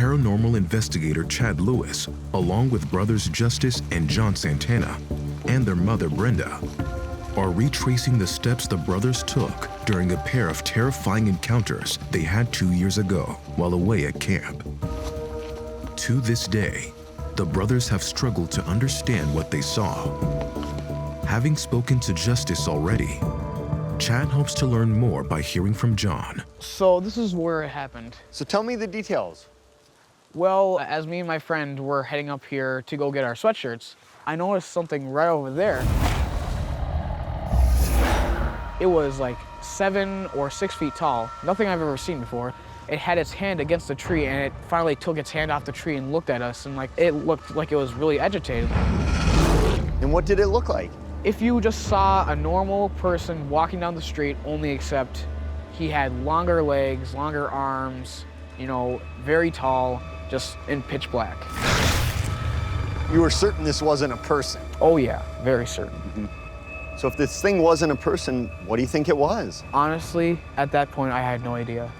paranormal investigator Chad Lewis, along with brothers Justice and John Santana, and their mother Brenda, are retracing the steps the brothers took during a pair of terrifying encounters they had 2 years ago while away at camp. To this day, the brothers have struggled to understand what they saw. Having spoken to Justice already, Chad hopes to learn more by hearing from John. So this is where it happened. So tell me the details. Well, as me and my friend were heading up here to go get our sweatshirts, I noticed something right over there. It was like 7 or 6 feet tall, nothing I've ever seen before. It had its hand against the tree, and it finally took its hand off the tree and looked at us, and it looked like it was really agitated. And what did it look like? If you just saw a normal person walking down the street, only except he had longer legs, longer arms, you know, very tall, just in pitch black. You were certain this wasn't a person? Oh yeah, very certain. Mm-hmm. So if this thing wasn't a person, what do you think it was? Honestly, at that point, I had no idea.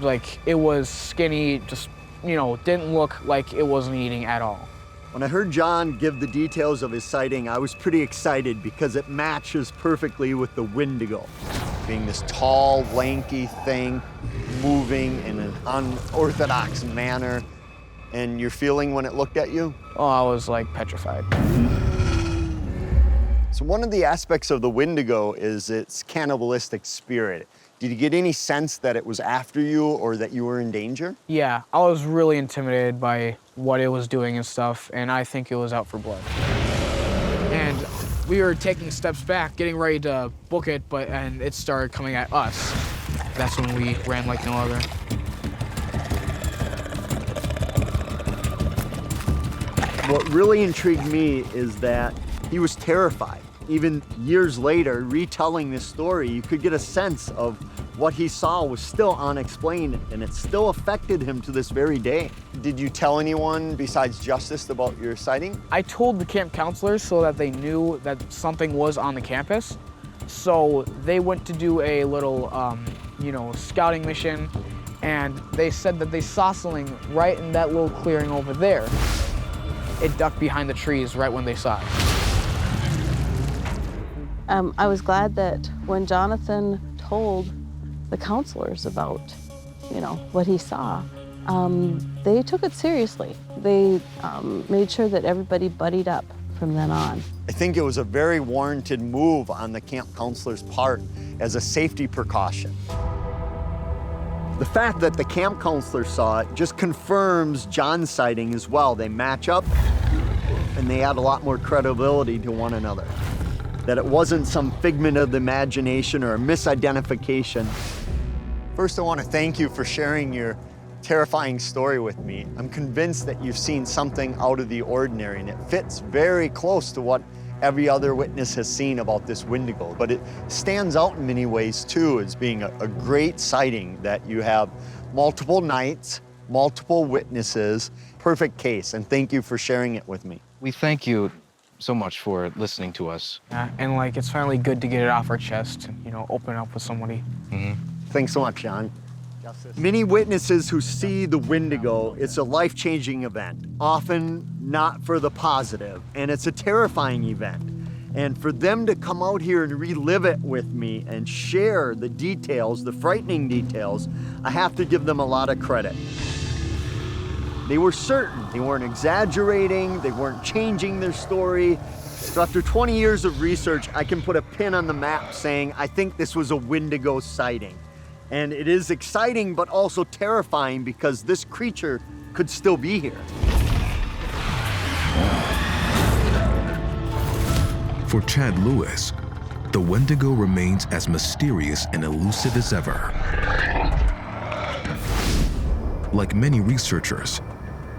Like, it was skinny, just, you know, didn't look like it wasn't eating at all. When I heard John give the details of his sighting, I was pretty excited because it matches perfectly with the Wendigo. Being this tall, lanky thing, moving in an unorthodox manner. And your feeling when it looked at you? Oh, I was like petrified. So one of the aspects of the Wendigo is its cannibalistic spirit. Did you get any sense that it was after you or that you were in danger? Yeah, I was really intimidated by what it was doing and stuff, and I think it was out for blood. And we were taking steps back, getting ready to book it, and it started coming at us. That's when we ran like no other. What really intrigued me is that he was terrified. Even years later, retelling this story, you could get a sense of what he saw was still unexplained, and it still affected him to this very day. Did you tell anyone besides Justice about your sighting? I told the camp counselors so that they knew that something was on the campus. So they went to do a little, you know, scouting mission, and they said that they saw something right in that little clearing over there. It ducked behind the trees right when they saw it. I was glad that when Jonathan told the counselors about, you know, what he saw, they took it seriously. They made sure that everybody buddied up from then on. I think it was a very warranted move on the camp counselor's part as a safety precaution. The fact that the camp counselor saw it just confirms John's sighting as well. They match up, and they add a lot more credibility to one another. That it wasn't some figment of the imagination or a misidentification. First, I want to thank you for sharing your terrifying story with me. I'm convinced that you've seen something out of the ordinary, and it fits very close to what every other witness has seen about this Wendigo. But it stands out in many ways, too, as being a great sighting that you have multiple nights, multiple witnesses, perfect case, and thank you for sharing it with me. We thank you so much for listening to us. Yeah, and like, it's finally good to get it off our chest and, you know, open up with somebody. Mm-hmm. Thanks so much, John. Justice. Many witnesses who see the Wendigo, it's a life-changing event, often not for the positive, and it's a terrifying event. And for them to come out here and relive it with me and share the details, the frightening details, I have to give them a lot of credit. They were certain, they weren't exaggerating, they weren't changing their story. So after 20 years of research, I can put a pin on the map saying, I think this was a Wendigo sighting. And it is exciting, but also terrifying because this creature could still be here. For Chad Lewis, the Wendigo remains as mysterious and elusive as ever. Like many researchers,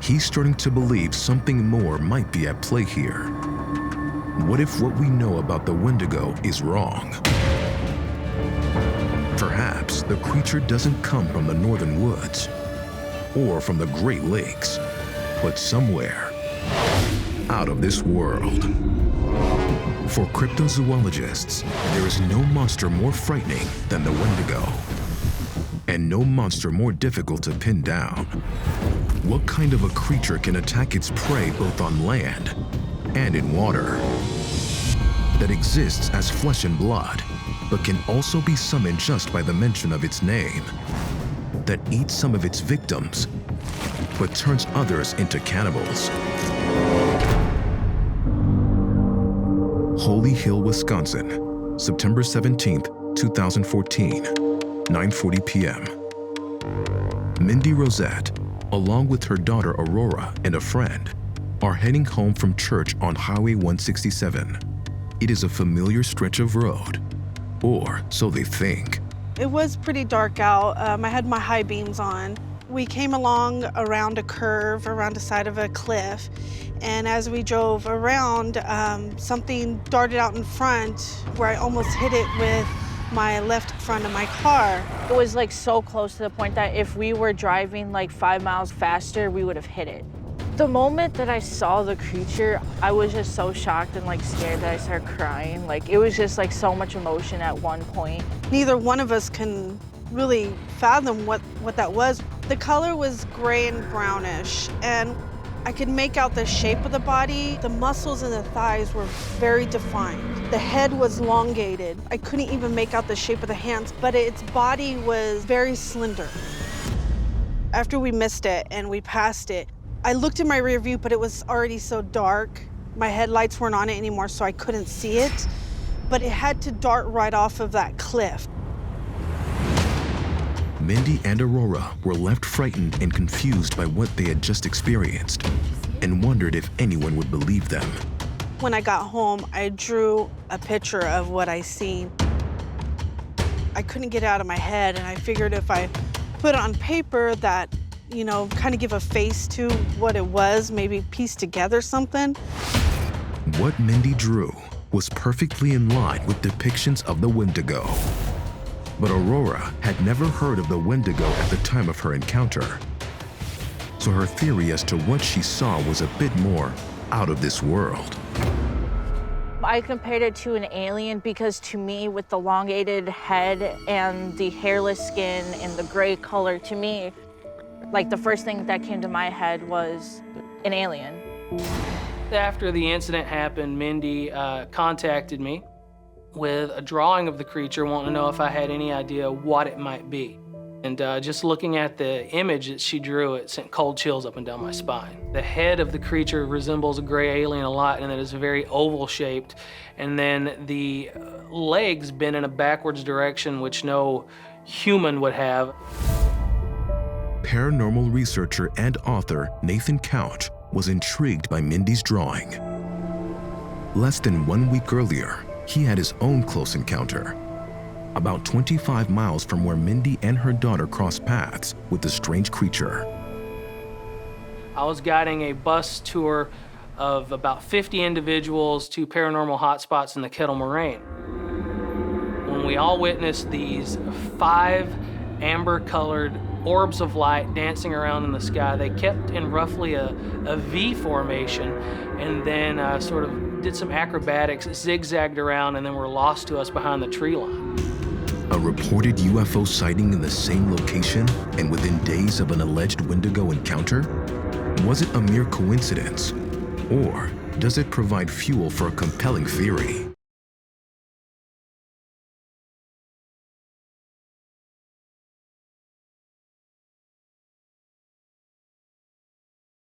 he's starting to believe something more might be at play here. What if what we know about the Wendigo is wrong? Perhaps the creature doesn't come from the northern woods or from the Great Lakes, but somewhere out of this world. For cryptozoologists, there is no monster more frightening than the Wendigo, and no monster more difficult to pin down. What kind of a creature can attack its prey both on land and in water? That exists as flesh and blood, but can also be summoned just by the mention of its name. That eats some of its victims, but turns others into cannibals. Holy Hill, Wisconsin, September 17th, 2014, 9:40 p.m. Mindy Rosette, along with her daughter Aurora and a friend, are heading home from church on Highway 167. It is a familiar stretch of road, or so they think. It was pretty dark out. I had my high beams on. We came along around a curve, around the side of a cliff, and as we drove around, something darted out in front where I almost hit it with my left front of my car. It was like so close to the point that if we were driving like 5 miles faster, we would have hit it. The moment that I saw the creature, I was just so shocked and like scared that I started crying. Like it was just like so much emotion at one point. Neither one of us can really fathom what that was. The color was gray and brownish, and I could make out the shape of the body. The muscles in the thighs were very defined. The head was elongated. I couldn't even make out the shape of the hands, but its body was very slender. After we missed it and we passed it, I looked in my rear view, but it was already so dark. My headlights weren't on it anymore, so I couldn't see it. But it had to dart right off of that cliff. Mindy and Aurora were left frightened and confused by what they had just experienced, and wondered if anyone would believe them. When I got home, I drew a picture of what I seen. I couldn't get it out of my head, and I figured if I put it on paper that, you know, kind of give a face to what it was, maybe piece together something. What Mindy drew was perfectly in line with depictions of the Wendigo. But Aurora had never heard of the Wendigo at the time of her encounter. So her theory as to what she saw was a bit more out of this world. I compared it to an alien because to me, with the elongated head and the hairless skin and the gray color, to me, like the first thing that came to my head was an alien. After the incident happened, Mindy contacted me with a drawing of the creature, wanting to know if I had any idea what it might be. And just looking at the image that she drew, it sent cold chills up and down my spine. The head of the creature resembles a gray alien a lot, and it is very oval shaped. And then the legs bend in a backwards direction, which no human would have. Paranormal researcher and author Nathan Couch was intrigued by Mindy's drawing. Less than 1 week earlier, he had his own close encounter, about 25 miles from where Mindy and her daughter crossed paths with the strange creature. I was guiding a bus tour of about 50 individuals to paranormal hotspots in the Kettle Moraine, when we all witnessed these 5 amber-colored orbs of light dancing around in the sky. They kept in roughly a V formation, and then sort of did some acrobatics, zigzagged around, and then were lost to us behind the tree line. A reported UFO sighting in the same location and within days of an alleged Wendigo encounter? Was it a mere coincidence? Or does it provide fuel for a compelling theory?